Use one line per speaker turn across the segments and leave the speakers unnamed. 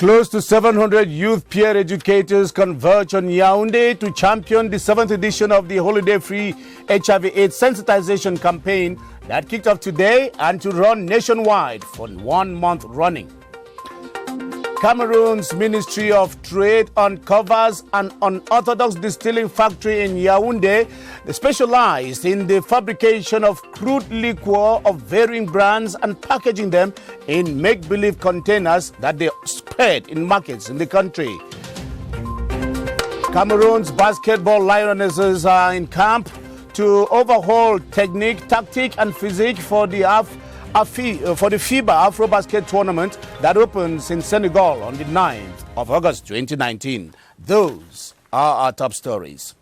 Close to 700 youth peer educators converge on Yaoundé to champion the 7th edition of the holiday-free HIV/AIDS sensitization campaign that kicked off today and to run nationwide for 1 month running. Cameroon's Ministry of Trade uncovers an unorthodox distilling factory in Yaoundé specialized in the fabrication of crude liquor of varying brands and packaging them in make-believe containers that they spread in markets in the country. Cameroon's basketball lionesses are in camp to overhaul technique, tactic and physique for the FIBA Afro-Basket tournament that opens in Senegal on the 9th of August 2019. Those are our top stories.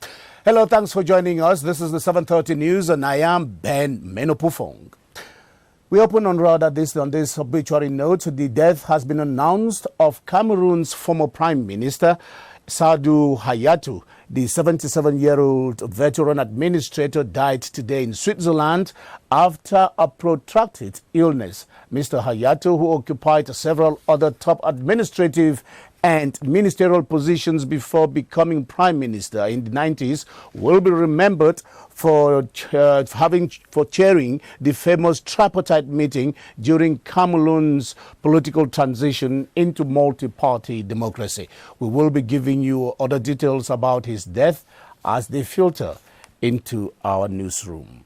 Hello, thanks for joining us. This is the 7:30 News and I am Ben Menopufong. We open on this obituary note. The death has been announced of Cameroon's former Prime Minister, Sadou Hayatou. The 77-year-old veteran administrator died today in Switzerland after a protracted illness. Mr. Hayatou, who occupied several other top administrative and ministerial positions before becoming prime minister in the 90s, will be remembered for chairing the famous tripartite meeting during Cameroon's political transition into multi-party democracy. We will be giving you other details about his death as they filter into our newsroom.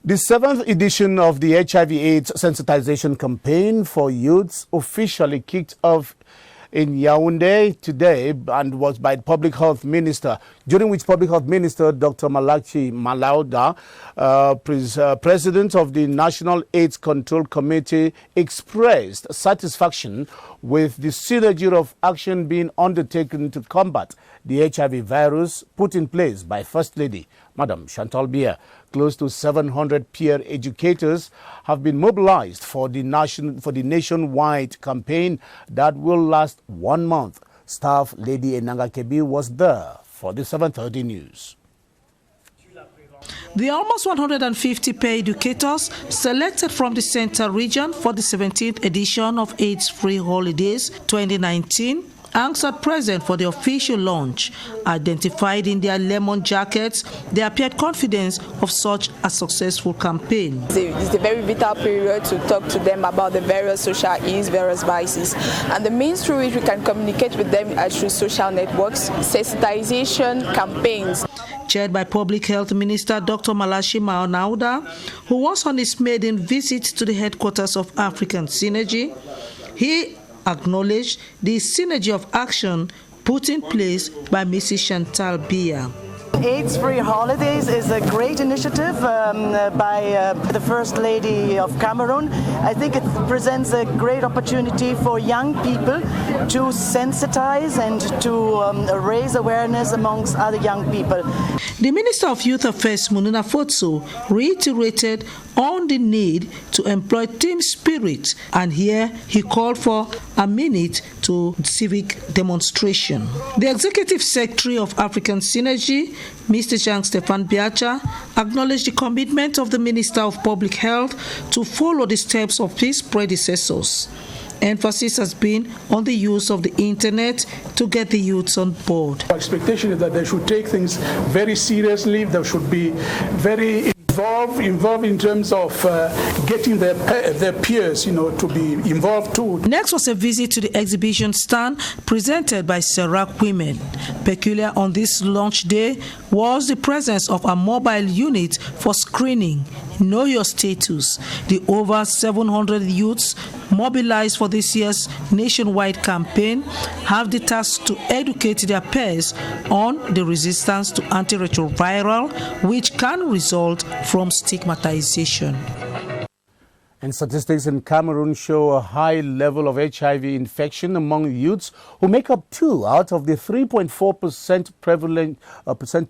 The 7th edition of the HIV/AIDS sensitization campaign for youths officially kicked off in Yaoundé today and was by Public Health Minister, during which Public Health Minister Dr. Malachi Malauda, President of the National AIDS Control Committee, expressed satisfaction with the synergy of action being undertaken to combat the HIV virus put in place by First Lady, Madam Chantal Biya. Close to 700 peer educators have been mobilized for the nationwide campaign that will last 1 month. Staff Lady Enanga Kebi was there for the 7:30 News.
The almost 150 peer educators selected from the Central region for the 17th edition of AIDS-Free Holidays 2019 answered present for the official launch. Identified in their lemon jackets, they appeared confident of such a successful campaign.
It's a very vital period to talk to them about the various social ills, various vices, and the means through which we can communicate with them are through social networks, sensitization campaigns.
Chaired by Public Health Minister Dr. Malachi Malauda, who was on his maiden visit to the headquarters of African Synergy, he acknowledged the synergy of action put in place by Mrs. Chantal Biya.
AIDS-Free Holidays is a great initiative by the First Lady of Cameroon. I think it presents a great opportunity for young people to sensitize and to raise awareness amongst other young people.
The Minister of Youth Affairs, Mununa Fotso, reiterated on the need to employ team spirit, and here he called for a minute to civic demonstration. The Executive Secretary of African Synergy, Mr. Jean-Stéphane Biacha, acknowledged the commitment of the Minister of Public Health to follow the steps of his predecessors. Emphasis has been on the use of the internet to get the youths on board.
Our expectation is that they should take things very seriously. They should be very involved in terms of getting their peers, to be involved too.
Next was a visit to the exhibition stand presented by Serac Women. Peculiar on this launch day was the presence of a mobile unit for screening. Know your status. The over 700 youths mobilized for this year's nationwide campaign have the task to educate their peers on the resistance to antiretroviral, which can result from stigmatization.
And statistics in Cameroon show a high level of HIV infection among youths, who make up 2 out of the 3.4%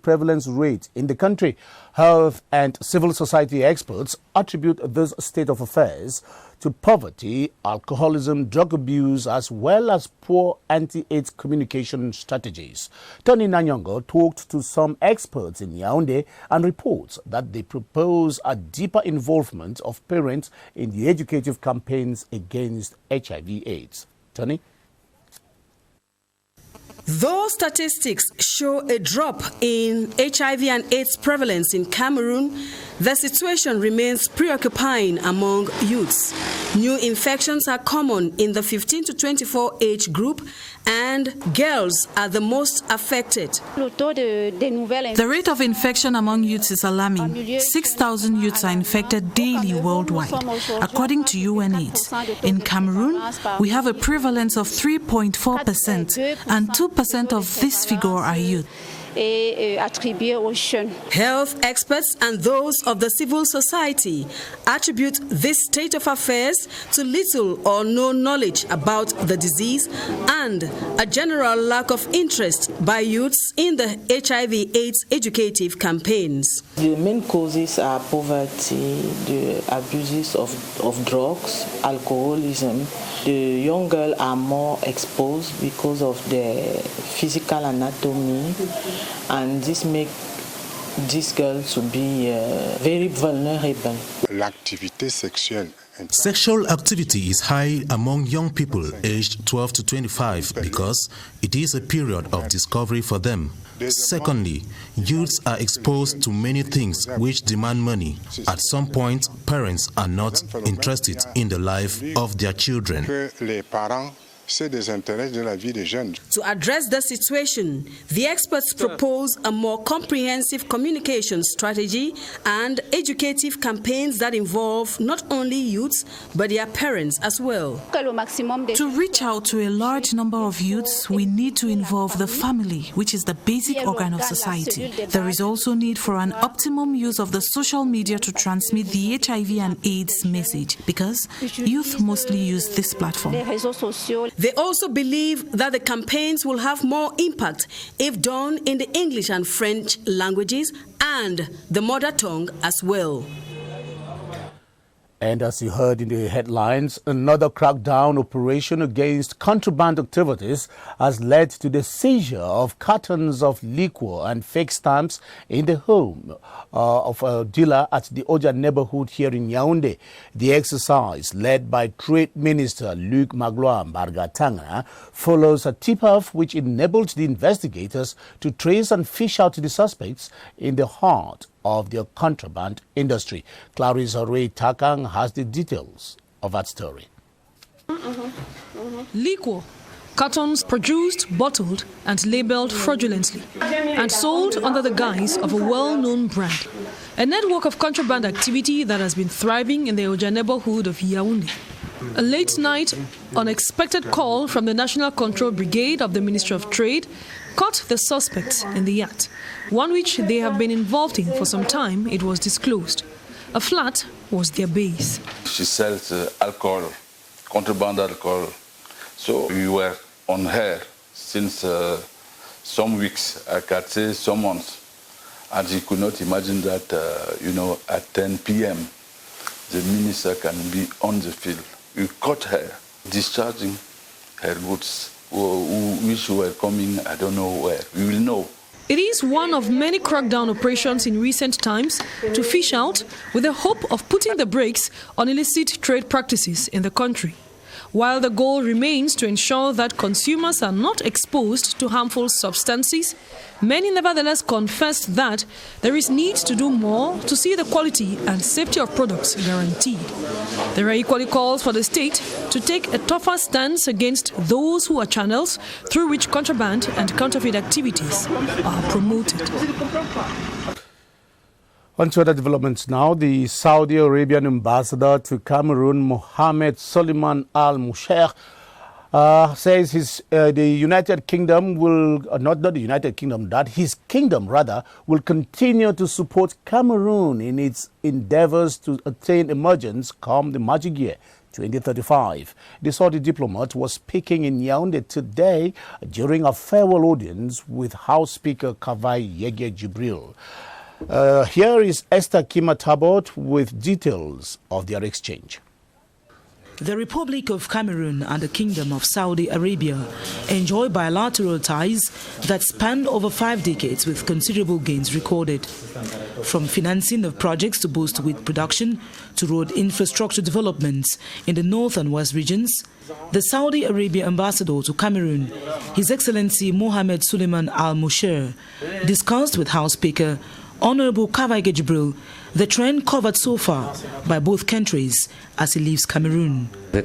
prevalence rate in the country. Health and civil society experts attribute this state of affairs to poverty, alcoholism, drug abuse, as well as poor anti-AIDS communication strategies. Tony Nanyongo talked to some experts in Yaoundé and reports that they propose a deeper involvement of parents in the educative campaigns against HIV/AIDS. Tony?
Though statistics show a drop in HIV and AIDS prevalence in Cameroon, the situation remains preoccupying among youths. New infections are common in the 15 to 24 age group, and girls are the most affected.
The rate of infection among youths is alarming. 6,000 youths are infected daily worldwide, according to UNAIDS. In Cameroon, we have a prevalence of 3.4%, and 2% of this figure are youth.
Health experts and those of the civil society attribute this state of affairs to little or no knowledge about the disease and a general lack of interest by youths in the HIV/AIDS educative campaigns.
The main causes are poverty, the abuses of drugs, alcoholism. The young girls are more exposed because of their physical anatomy, and this makes these girls to be very vulnerable.
Sexual activity is high among young people aged 12 to 25 because it is a period of discovery for them. Secondly, youths are exposed to many things which demand money. At some point, parents are not interested in the life of their children.
To address the situation, the experts propose a more comprehensive communication strategy and educative campaigns that involve not only youths, but their parents as well.
To reach out to a large number of youths, we need to involve the family, which is the basic organ of society. There is also need for an optimum use of the social media to transmit the HIV and AIDS message, because youth mostly use this platform.
They also believe that the campaigns will have more impact if done in the English and French languages and the mother tongue as well.
And as you heard in the headlines, another crackdown operation against contraband activities has led to the seizure of cartons of liquor and fake stamps in the home of a dealer at the Oja neighborhood here in Yaoundé. The exercise, led by Trade Minister Luc Magloire Bargatanga, follows a tip-off which enabled the investigators to trace and fish out the suspects in the heart of the contraband industry. Clarice Ray Takang has the details of that story.
Liquor, cartons produced, bottled and labeled fraudulently and sold under the guise of a well-known brand. A network of contraband activity that has been thriving in the Oja neighborhood of Yaoundé. A late-night, unexpected call from the National Control Brigade of the Ministry of Trade caught the suspects in the act, one which they have been involved in for some time, it was disclosed. A flat was their base.
She sells alcohol, contraband alcohol. So we were on her since some weeks, I can say some months. And she could not imagine that, at 10 p.m., the minister can be on the field. We caught her discharging her goods, which were coming, I don't know where. We will know.
It is one of many crackdown operations in recent times to fish out with the hope of putting the brakes on illicit trade practices in the country. While the goal remains to ensure that consumers are not exposed to harmful substances, many nevertheless confessed that there is need to do more to see the quality and safety of products guaranteed. There are equally calls for the state to take a tougher stance against those who are channels through which contraband and counterfeit activities are promoted.
On to other developments now. The Saudi Arabian ambassador to Cameroon, Mohammed Soliman Al Musher, says the United Kingdom will, that his kingdom rather, will continue to support Cameroon in its endeavors to attain emergence come the magic year 2035. The Saudi diplomat was speaking in Yaoundé today during a farewell audience with House Speaker Kavai Yege Jibril. Here is Esther Kima Tabot with details of their exchange.
The Republic of Cameroon and the Kingdom of Saudi Arabia enjoy bilateral ties that span over 5 decades with considerable gains recorded. From financing of projects to boost wheat production to road infrastructure developments in the north and west regions, the Saudi Arabia ambassador to Cameroon, His Excellency Mohammed Suleiman Al-Musher, discussed with House Speaker Honorable Kavaige Jibril the trend covered so far by both countries as he leaves Cameroon.
I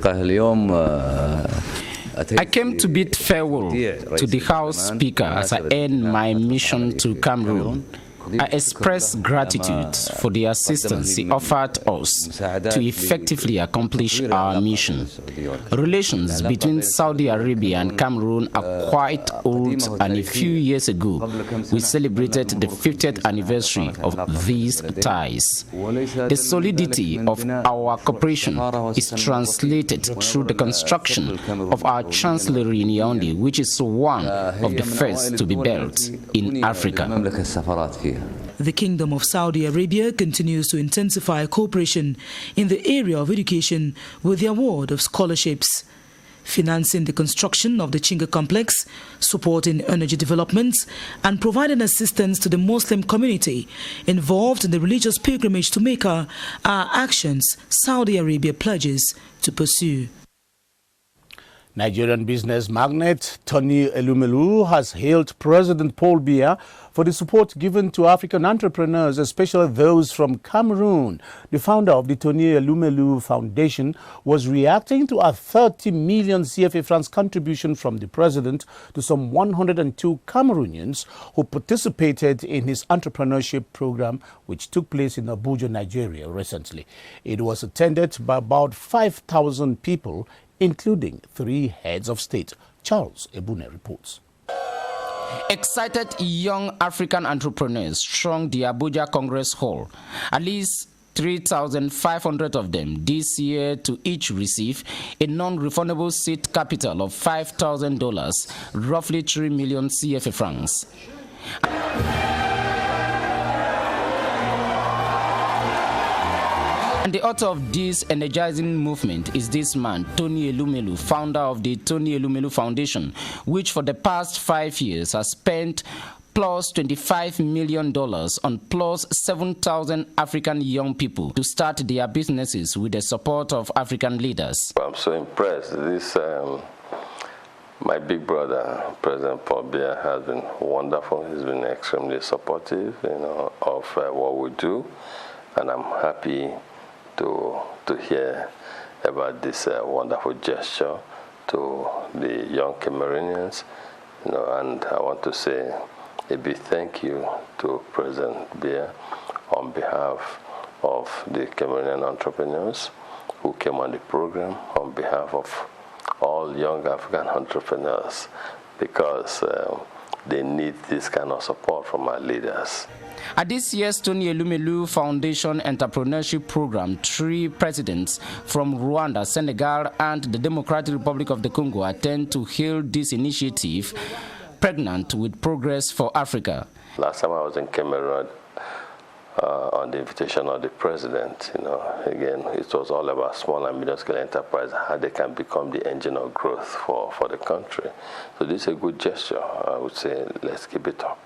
came to bid farewell to the House Speaker as I end my mission to Cameroon. I express gratitude for the assistance he offered us to effectively accomplish our mission. Relations between Saudi Arabia and Cameroon are quite old, and a few years ago we celebrated the 50th anniversary of these ties. The solidity of our cooperation is translated through the construction of our chancellery in Yaoundé, which is one of the first to be built in Africa.
The Kingdom of Saudi Arabia continues to intensify cooperation in the area of education with the award of scholarships, financing the construction of the Chinga complex, supporting energy developments, and providing assistance to the Muslim community involved in the religious pilgrimage to Mecca are actions Saudi Arabia pledges to pursue.
Nigerian business magnate Tony Elumelu has hailed President Paul Biya for the support given to African entrepreneurs, especially those from Cameroon. The founder of the Tony Elumelu Foundation was reacting to a 30 million CFA francs contribution from the president to some 102 Cameroonians who participated in his entrepreneurship program, which took place in Abuja, Nigeria recently. It was attended by about 5,000 people, including 3 heads of state. Charles Ebune reports.
Excited young African entrepreneurs thronged the Abuja Congress Hall. At least 3,500 of them this year to each receive a non-refundable seed capital of $5,000, roughly 3 million CFA francs. And the author of this energizing movement is this man, Tony Elumelu, founder of the Tony Elumelu Foundation, which for the past 5 years has spent plus $25 million on plus 7,000 African young people to start their businesses with the support of African leaders.
I'm so impressed. My big brother, President Paul Biya, has been wonderful. He's been extremely supportive, of what we do, and I'm happy to hear about this wonderful gesture to the young Cameroonians, and I want to say a big thank you to President Biya on behalf of the Cameroonian entrepreneurs who came on the program, on behalf of all young African entrepreneurs, because they need this kind of support from our leaders.
At this year's Tony Elumelu Foundation Entrepreneurship Program, 3 presidents from Rwanda, Senegal, and the Democratic Republic of the Congo attend to hail this initiative, pregnant with progress for Africa.
Last time I was in Cameroon, on the invitation of the president, again, it was all about small and medium-scale enterprise, how they can become the engine of growth for the country. So this is a good gesture. I would say let's keep it up.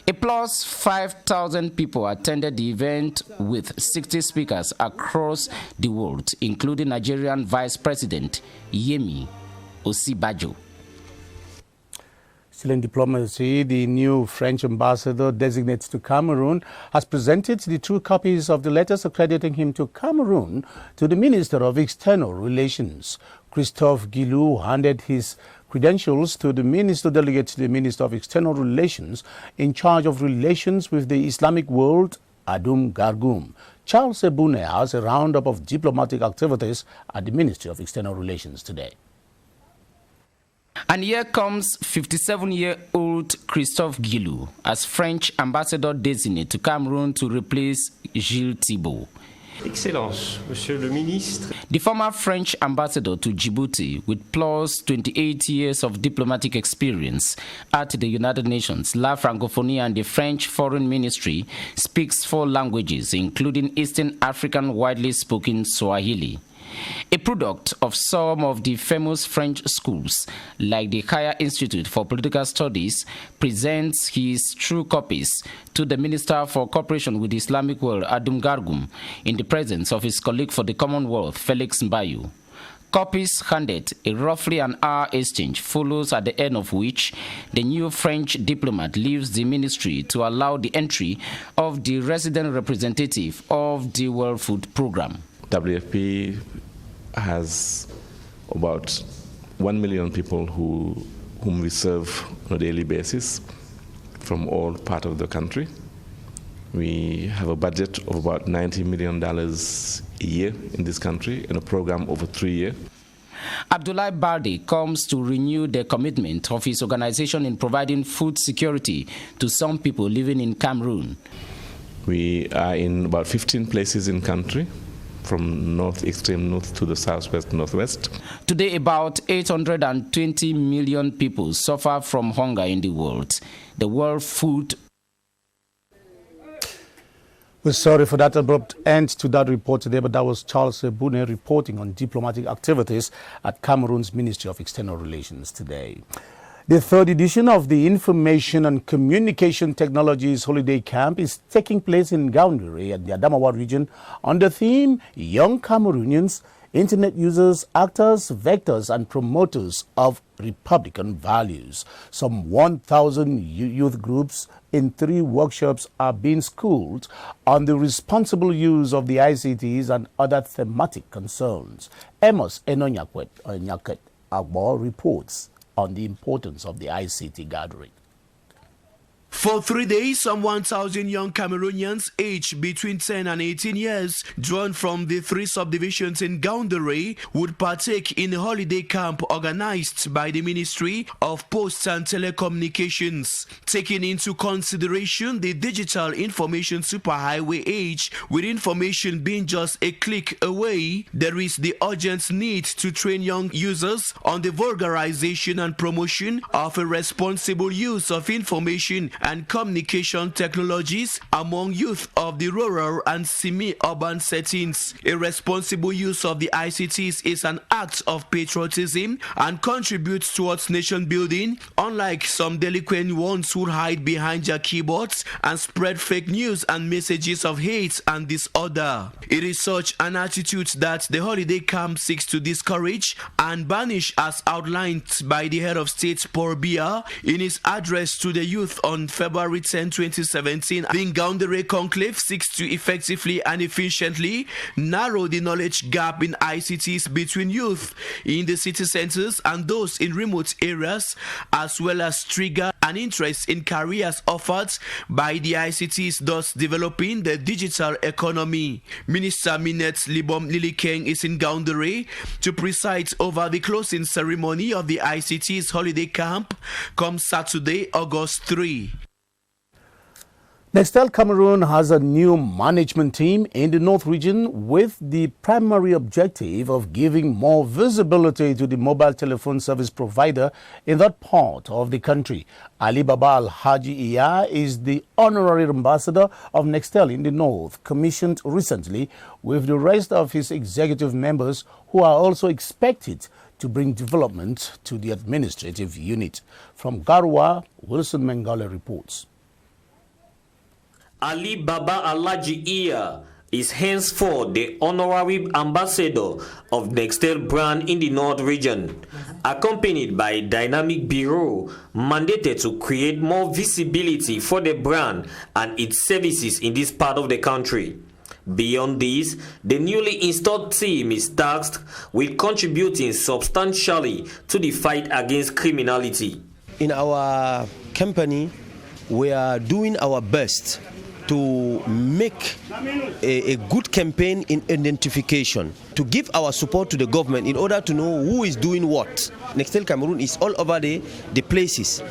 A plus 5,000 people attended the event with 60 speakers across the world, including Nigerian Vice President Yemi Osibajo.
Still in diplomacy, the new French ambassador designated to Cameroon has presented the 2 copies of the letters accrediting him to Cameroon to the Minister of External Relations. Christophe Guilou handed his credentials to the minister delegate to the Minister of External Relations in charge of relations with the Islamic world, Adum Gargoum. Charles Ebune has a roundup of diplomatic activities at the Ministry of External Relations today.
And here comes 57-year-old Christophe Guilou as French ambassador designate to Cameroon to replace Gilles Thibault.
Excellence, Monsieur le Ministre.
The former French ambassador to Djibouti, with plus 28 years of diplomatic experience at the United Nations, La Francophonie, and the French Foreign Ministry, speaks 4 languages, including Eastern African widely spoken Swahili. a product of some of the famous French schools, like the Higher Institute for Political Studies, presents his true copies to the Minister for Cooperation with the Islamic World, Adum Gargum, in the presence of his colleague for the Commonwealth, Felix Mbayu. Copies handed, a roughly an hour exchange follows, at the end of which the new French diplomat leaves the ministry to allow the entry of the resident representative of the World Food Programme.
WFP has about 1 million people whom we serve on a daily basis from all parts of the country. We have a budget of about $90 million a year in this country in a program over 3 years.
Abdoulaye Baldé comes to renew the commitment of his organization in providing food security to some people living in Cameroon.
We are in about 15 places in country, from extreme north to the southwest, northwest.
Today, about 820 million people suffer from hunger in the world. The World Food.
We're sorry for that abrupt end to that report today, but that was Charles Ebune reporting on diplomatic activities at Cameroon's Ministry of External Relations today. The third edition of the Information and Communication Technologies Holiday Camp is taking place in Gaoundéré at the Adamawa region on the theme Young Cameroonians, Internet Users, Actors, Vectors and Promoters of Republican Values. Some 1,000 youth groups in 3 workshops are being schooled on the responsible use of the ICTs and other thematic concerns. Amos Enonyakwet Agbo reports on the importance of the ICT gathering.
For 3 days, some 1,000 young Cameroonians aged between 10 and 18 years, drawn from the 3 subdivisions in Gaoundéré, would partake in a holiday camp organized by the Ministry of Posts and Telecommunications. Taking into consideration the digital information superhighway age, with information being just a click away, there is the urgent need to train young users on the vulgarization and promotion of a responsible use of information and communication technologies among youth of the rural and semi-urban settings. A responsible use of the ICTs is an act of patriotism and contributes towards nation building, unlike some delinquent ones who hide behind their keyboards and spread fake news and messages of hate and disorder. It is such an attitude that the holiday camp seeks to discourage and banish, as outlined by the head of state Paul Biya in his address to the youth on February 10, 2017. The Gaoundéré conclave seeks to effectively and efficiently narrow the knowledge gap in ICTs between youth in the city centers and those in remote areas, as well as trigger an interest in careers offered by the ICTs, thus developing the digital economy. Minister Minette Libom Lilikeng is in Gaoundéré to preside over the closing ceremony of the ICTs holiday camp come Saturday, August 3.
Nextel Cameroon has a new management team in the North region with the primary objective of giving more visibility to the mobile telephone service provider in that part of the country. Ali Baba Alhaji Iya is the honorary ambassador of Nextel in the North, commissioned recently with the rest of his executive members, who are also expected to bring development to the administrative unit. From Garwa, Wilson Mengale reports.
Ali Baba Alhaji Iya is henceforth the honorary ambassador of Nextel brand in the North region, accompanied by a dynamic bureau mandated to create more visibility for the brand and its services in this part of the country. Beyond this, the newly installed team is tasked with contributing substantially to the fight against criminality.
In our company, we are doing our best to make a good campaign in identification, to give our support to the government in order to know who is doing what. Nextel Cameroon is all over the places.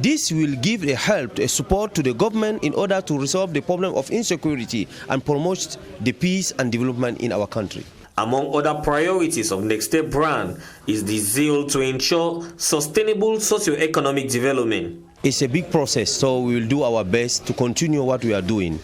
This will give a help, a support to the government in order to resolve the problem of insecurity and promote the peace and development in our country.
Among other priorities of Nextel brand is the zeal to ensure sustainable socio-economic development.
It's a big process, so we will do our best to continue what we are doing.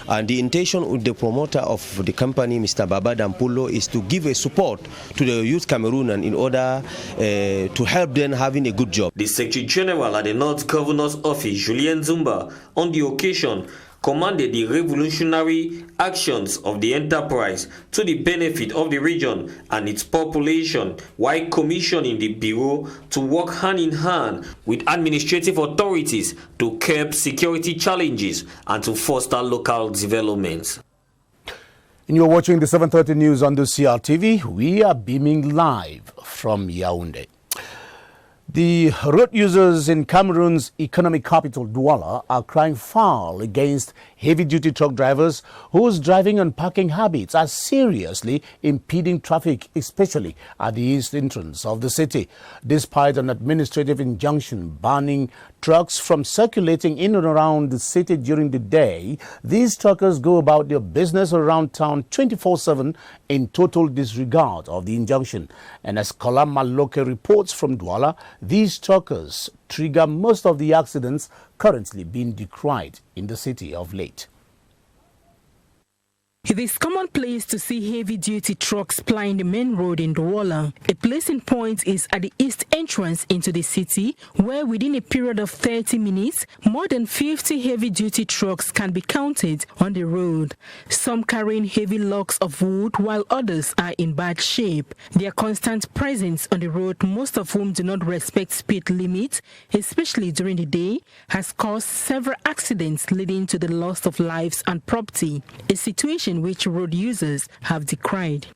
And the intention with the promoter of the company, Mr. Baba Dampulo, is to give a support to the youth Cameroonian in order to help them having a good job.
The Secretary General at the North Governor's Office, Julien Zumba, on the occasion, commanded the revolutionary actions of the enterprise to the benefit of the region and its population, while commissioning the Bureau to work hand in hand with administrative authorities to curb security challenges and to foster local development.
And you're watching the 7:30 news on the CRTV. We are beaming live from Yaoundé. The road users in Cameroon's economic capital, Douala, are crying foul against heavy-duty truck drivers whose driving and parking habits are seriously impeding traffic, especially at the east entrance of the city. Despite an administrative injunction banning trucks from circulating in and around the city during the day, these truckers go about their business around town 24/7 in total disregard of the injunction. And as Kola Maloke reports from Douala, these truckers trigger most of the accidents currently being decried in the city of late.
It is commonplace to see heavy-duty trucks plying the main road in Douala. A placing point is at the east entrance into the city, where within a period of 30 minutes, more than 50 heavy-duty trucks can be counted on the road. Some carrying heavy logs of wood, while others are in bad shape. Their constant presence on the road, most of whom do not respect speed limits, especially during the day, has caused several accidents leading to the loss of lives and property, a situation which road users have decried.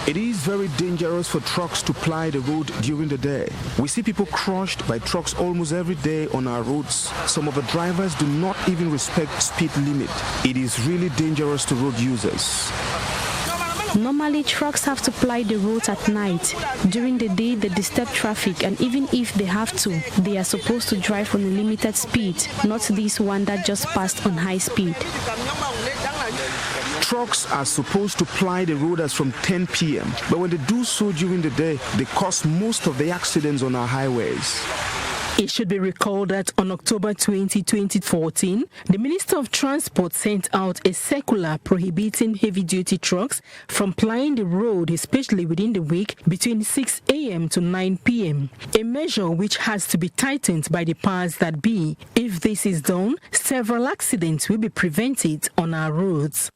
It is very dangerous for trucks to ply the road during the day. We see people crushed by trucks almost every day on our roads. Some of the drivers do not even respect speed limit. It is really dangerous to road users.
Normally, trucks have to ply the roads at night. During the day, they disturb traffic, and even if they have to, they are supposed to drive on a limited speed, not this one that just passed on high speed.
Trucks are supposed to ply the road as from 10 p.m., but when they do so during the day, they cause most of the accidents on our highways.
It should be recalled that on October 20, 2014, the Minister of Transport sent out a circular prohibiting heavy-duty trucks from plying the road, especially within the week, between 6 a.m. to 9 p.m., a measure which has to be tightened by the powers that be. If this is done, several accidents will be prevented on our roads.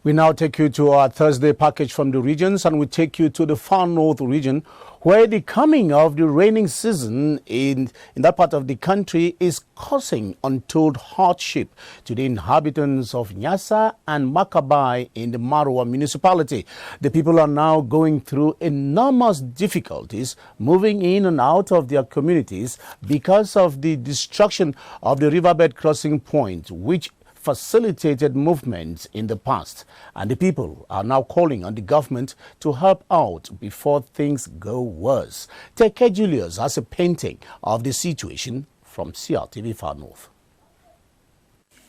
We now take you to our Thursday package from the regions, and we take you to the far north region, where the coming of the raining season in that part of the country is causing untold hardship to the inhabitants of Nyasa and Makabai in the Marua municipality. The people are now going through enormous difficulties moving in and out of their communities because of the destruction of the riverbed crossing point, which facilitated movements in the past, and the people are now calling on the government to help out before things go worse. Teke Julius has a painting of the situation from CRTV Far North.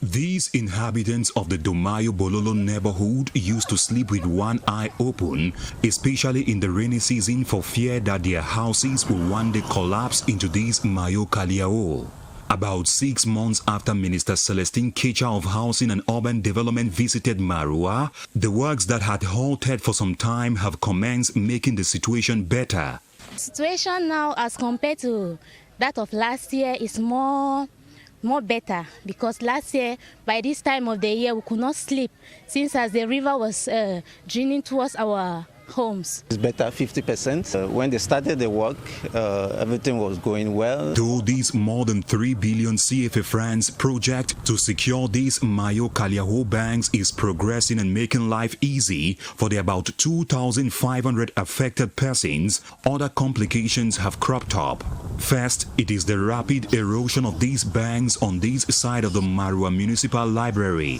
These inhabitants of the Domayo Bololo neighborhood used to sleep with one eye open, especially in the rainy season, for fear that their houses will one day collapse into this Mayo Kaliao. About 6 months after Minister Celestine Kecha of Housing and Urban Development visited Marua, the works that had halted for some time have commenced, making the situation better.
Situation now as compared to that of last year is more better, because last year by this time of the year we could not sleep, since as the river was draining towards our homes.
It's better 50%. When they started the work, everything was going well.
Though this more than 3 billion CFA francs project to secure these Mayo Kaliaho banks is progressing and making life easy for the about 2,500 affected persons, other complications have cropped up. First, it is the rapid erosion of these banks on this side of the Marua Municipal Library.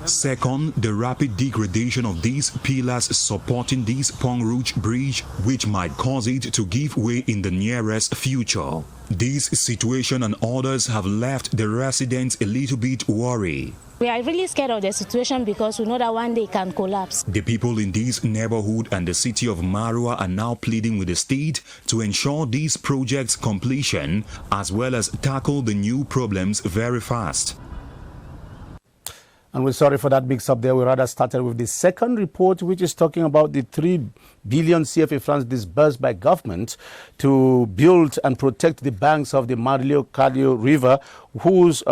Second, the rapid degradation of these pillars supporting this Pont Rouge bridge, which might cause it to give way in the nearest future. This situation and others have left the residents a little bit worried.
We are really scared of the situation because we know that one day it can collapse.
The people in this neighborhood and the city of Marua are now pleading with the state to ensure these projects' completion, as well as tackle the new problems very fast.
And we're sorry for that mix-up there. We rather started with the second report, which is talking about the 3 billion CFA francs disbursed by government to build and protect the banks of the Mario-Cadio River, whose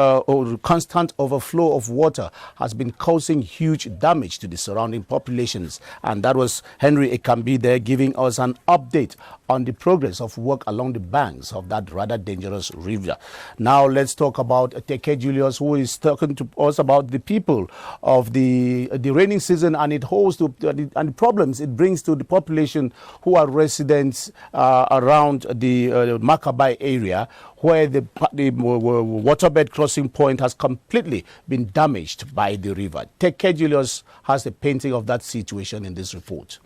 constant overflow of water has been causing huge damage to the surrounding populations. And that was Henry Ekambi there giving us an update on the progress of work along the banks of that rather dangerous river. Now let's talk about Teke Julius, who is talking to us about the people of the rainy season and it holds to and the problems it brings to the population who are residents around the Makabai area, where the waterbed crossing point has completely been damaged by the river. Teke Julius has a painting of that situation in this report.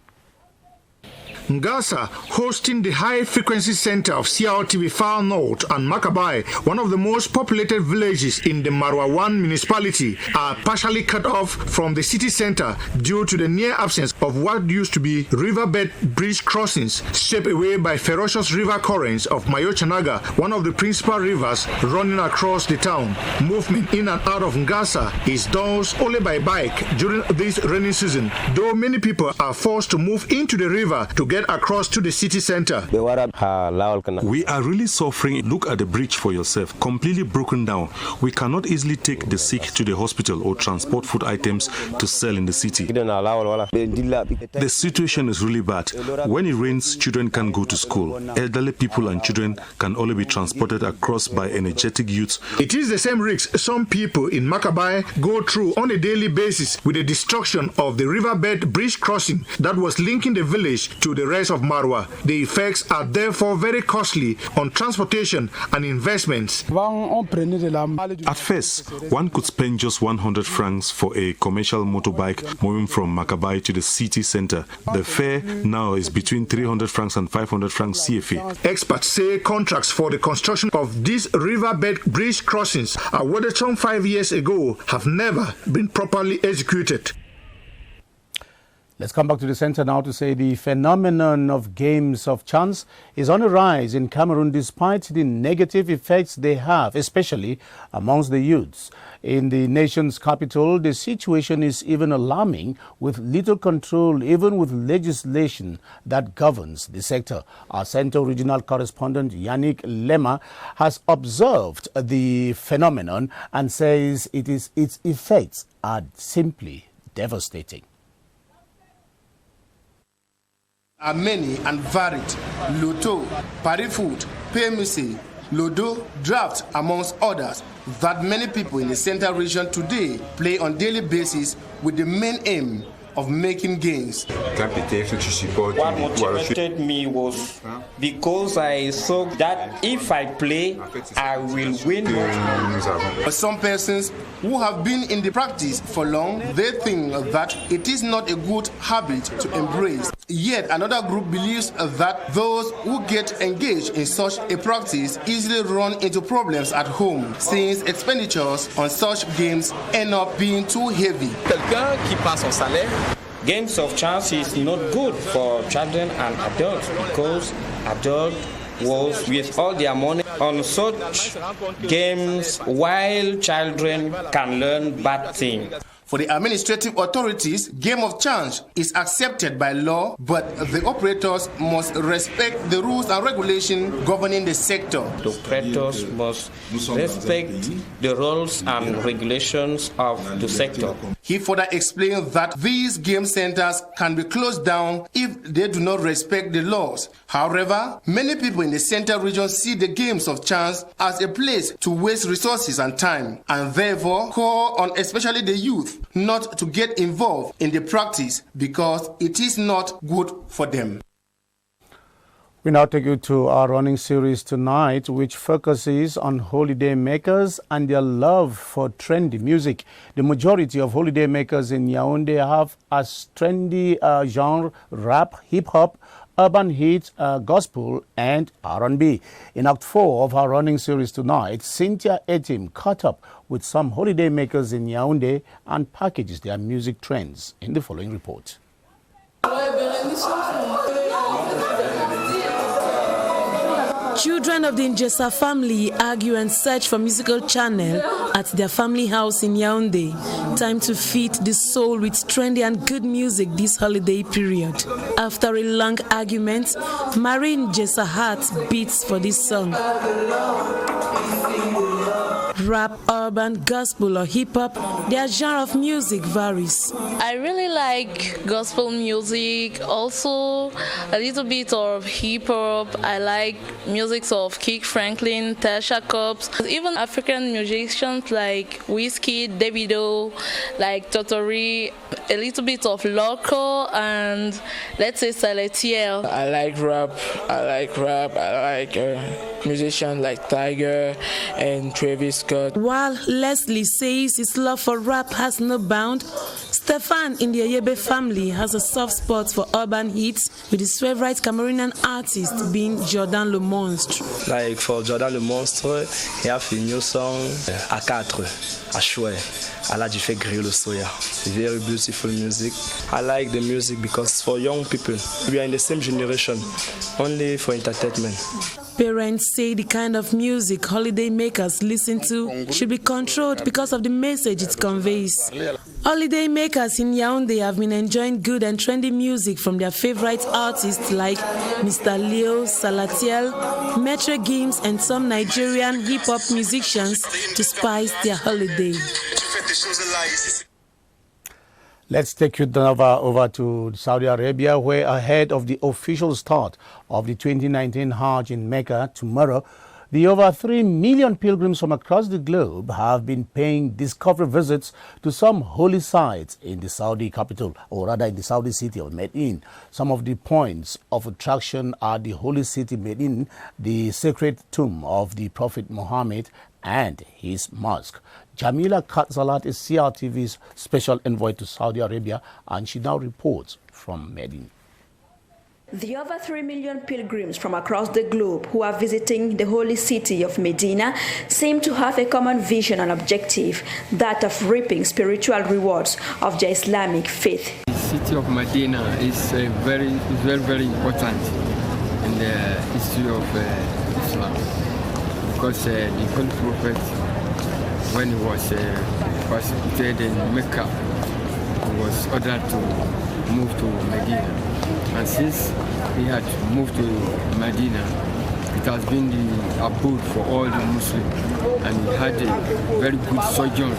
Ngasa, hosting the high-frequency center of CRTV Far North and Makabai, one of the most populated villages in the Marwa 1 municipality, are partially cut off from the city center due to the near absence of what used to be riverbed bridge crossings, swept away by ferocious river currents of Mayo-Chanaga, one of the principal rivers running across the town. Movement in and out of Ngasa is done only by bike during this rainy season, though many people are forced to move into the river to get across to the city center.
We are really suffering. Look at the bridge for yourself, completely broken down. We cannot easily take the sick to the hospital or transport food items to sell in the city. The situation is really bad. When it rains, children can't go to school. Elderly people and children can only be transported across by energetic youths.
It is the same risk some people in Makabai go through on a daily basis with the destruction of the riverbed bridge crossing that was linking the village to the rest of Marwa. The effects are therefore very costly on transportation and investments.
At first, one could spend just 100 francs for a commercial motorbike moving from Makabai to the city center. The fare now is between 300 francs and 500 francs CFA.
Experts say contracts for the construction of these riverbed bridge crossings awarded some 5 years ago have never been properly executed.
Let's come back to the center now to say the phenomenon of games of chance is on a rise in Cameroon despite the negative effects they have, especially amongst the youths. In the nation's capital, the situation is even alarming, with little control even with legislation that governs the sector. Our Central Regional Correspondent Yannick Lema has observed the phenomenon and says its effects are simply devastating.
Are many and varied: Loto, Parifoot, PMC, Lodo, Draft, amongst others, that many people in the Central region today play on daily basis with the main aim of making gains.
What motivated me was because I saw that if I play, I will win.
For some persons who have been in the practice for long, they think that it is not a good habit to embrace. Yet another group believes that those who get engaged in such a practice easily run into problems at home, since expenditures on such games end up being too heavy.
Games of chance is not good for children and adults because adults was with all their money on such games while children can learn bad things.
For the administrative authorities, game of chance is accepted by law, but the operators must respect the rules and regulations governing the sector.
The operators must respect the rules and regulations of the sector.
He further explained that these game centers can be closed down if they do not respect the laws. However, many people in the Central region see the games of chance as a place to waste resources and time, and therefore call on especially the youth not to get involved in the practice because it is not good for them.
We now take you to our running series tonight, which focuses on holiday makers and their love for trendy music. The majority of holiday makers in Yaoundé have as trendy genre rap, hip-hop, urban hits, gospel, and R&B. In Act 4 of our running series tonight, Cynthia Etim caught up with some holiday makers in Yaoundé and packages their music trends in the following report.
Children of the Njesa family argue and search for musical channel at their family house in Yaoundé. Time to feed the soul with trendy and good music this holiday period. After a long argument, Marie Njesa heart beats for this song. Rap, urban, gospel or hip-hop, their genre of music varies.
I really like gospel music, also a little bit of hip-hop. I like music of Kirk Franklin, Tasha Cobbs, even African musicians like Whiskey, Davido, like Totori, a little bit of local, and let's say Salatiel.
I like rap, I like musicians like Tiger and Travis Scott.
While Leslie says his love for rap has no bound, Stefan in the Ayebe family has a soft spot for urban hits, with his favorite Cameroonian artist being Jordan Le Monstre.
Like for Jordan Le Monstre, he has a new song, A4, à chouette. Allah du fait griller le soya. Very beautiful music. I like the music because for young people, we are in the same generation, only for entertainment.
Parents say the kind of music holiday makers listen to should be controlled because of the message it conveys. Holiday makers in Yaoundé have been enjoying good and trendy music from their favorite artists like Mr. Leo, Salatiel, Metre Gims, and some Nigerian hip-hop musicians to spice their holiday.
Let's take you over to Saudi Arabia, where ahead of the official start of the 2019 Hajj in Mecca tomorrow, the over 3 million pilgrims from across the globe have been paying discovery visits to some holy sites in the Saudi capital, or rather in the Saudi city of Medina. Some of the points of attraction are the holy city Medina, the sacred tomb of the Prophet Muhammad, and his mosque. Jamila Katzalat is CRTV's special envoy to Saudi Arabia, and she now reports from Medina.
The over 3 million pilgrims from across the globe who are visiting the holy city of Medina seem to have a common vision and objective, that of reaping spiritual rewards of their Islamic faith.
The city of Medina is very important in the history of Islam, because the Holy Prophet, when he was persecuted in Mecca, he was ordered to move to Medina. And since he had moved to Medina, it has been the abode for all the Muslims, and he had a very good sojourn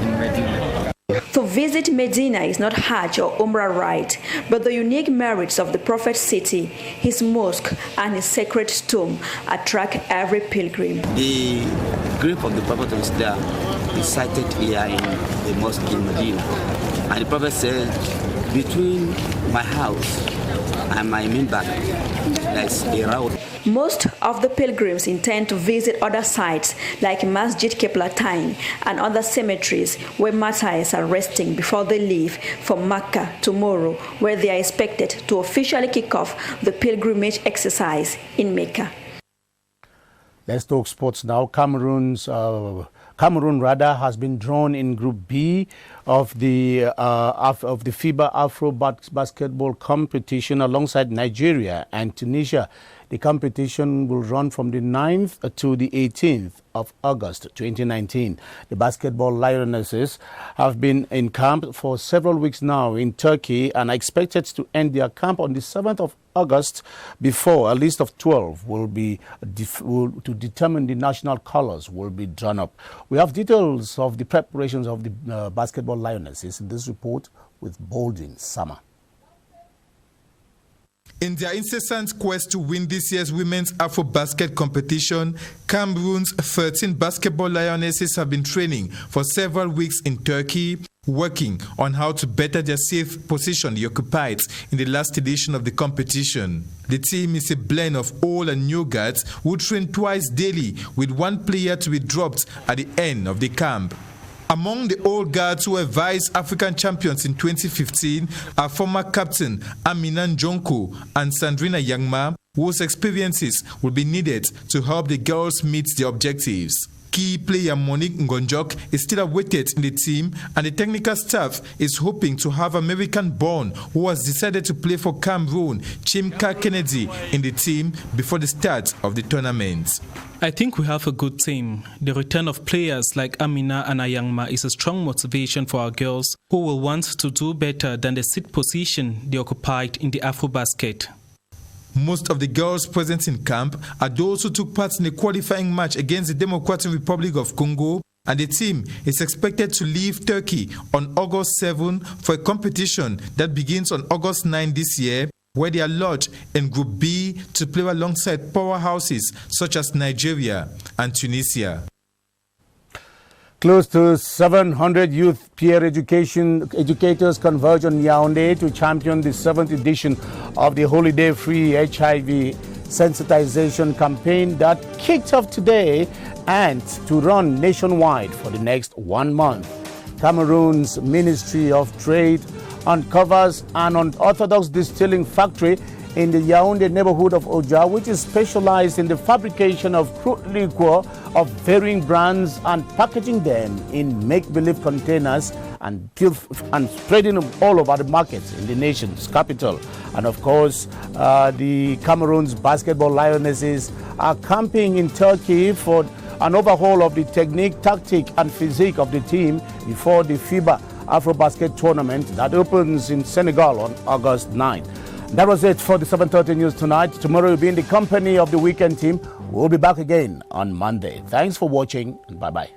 in Medina.
To visit Medina is not Hajj or Umrah rite, but the unique merits of the Prophet's city, his mosque, and his sacred tomb attract every pilgrim.
The grave of the Prophet is there, is sited here in the mosque in Medina. And the Prophet said, between my house and my minbar, there's a road.
Most of the pilgrims intend to visit other sites like Masjid Kiblatain and other cemeteries where martyrs are resting before they leave for Mecca tomorrow, where they are expected to officially kick off the pilgrimage exercise in Mecca.
Let's talk sports now. Cameroon has been drawn in Group B of the FIBA Afro basketball competition alongside Nigeria and Tunisia. The competition will run from the 9th to the 18th of August 2019. The basketball Lionesses have been in camp for several weeks now in Turkey and are expected to end their camp on the 7th of August before a list of 12 will be to determine the national colors will be drawn up. We have details of the preparations of the basketball Lionesses in this report with Baldwin Summer.
In their incessant quest to win this year's Women's Afro-Basket competition, Cameroon's 13 basketball Lionesses have been training for several weeks in Turkey, working on how to better their safe position they occupied in the last edition of the competition. The team is a blend of old and new guards who train twice daily, with one player to be dropped at the end of the camp. Among the old guards who were vice African champions in 2015 are former captain Amina Njonko and Sandrina Yangma, whose experiences will be needed to help the girls meet their objectives. Key player Monique Ngonjok is still awaited in the team, and the technical staff is hoping to have American-born who has decided to play for Cameroon, Chimka Kennedy, in the team before the start of the tournament.
I think we have a good team. The return of players like Amina and Ayangma is a strong motivation for our girls who will want to do better than the sixth position they occupied in the AfroBasket.
Most of the girls present in camp are those who took part in the qualifying match against the Democratic Republic of Congo, and the team is expected to leave Turkey on August 7 for a competition that begins on August 9 this year, where they are lodged in Group B to play alongside powerhouses such as Nigeria and Tunisia.
Close to 700 youth peer educators converge on Yaoundé to champion the 7th edition of the holiday-free HIV sensitization campaign that kicked off today and to run nationwide for the next 1 month. Cameroon's Ministry of Trade uncovers an unorthodox distilling factory in the Yaoundé neighborhood of Oja, which is specialized in the fabrication of crude liquor of varying brands and packaging them in make-believe containers and spreading them all over the markets in the nation's capital. And of course, the Cameroon's basketball lionesses are camping in Turkey for an overhaul of the technique, tactic and physique of the team before the FIBA AfroBasket tournament that opens in Senegal on August 9. That was it for the 7:30 news tonight. Tomorrow we'll be in the company of the weekend team. We'll be back again on Monday. Thanks for watching and bye-bye.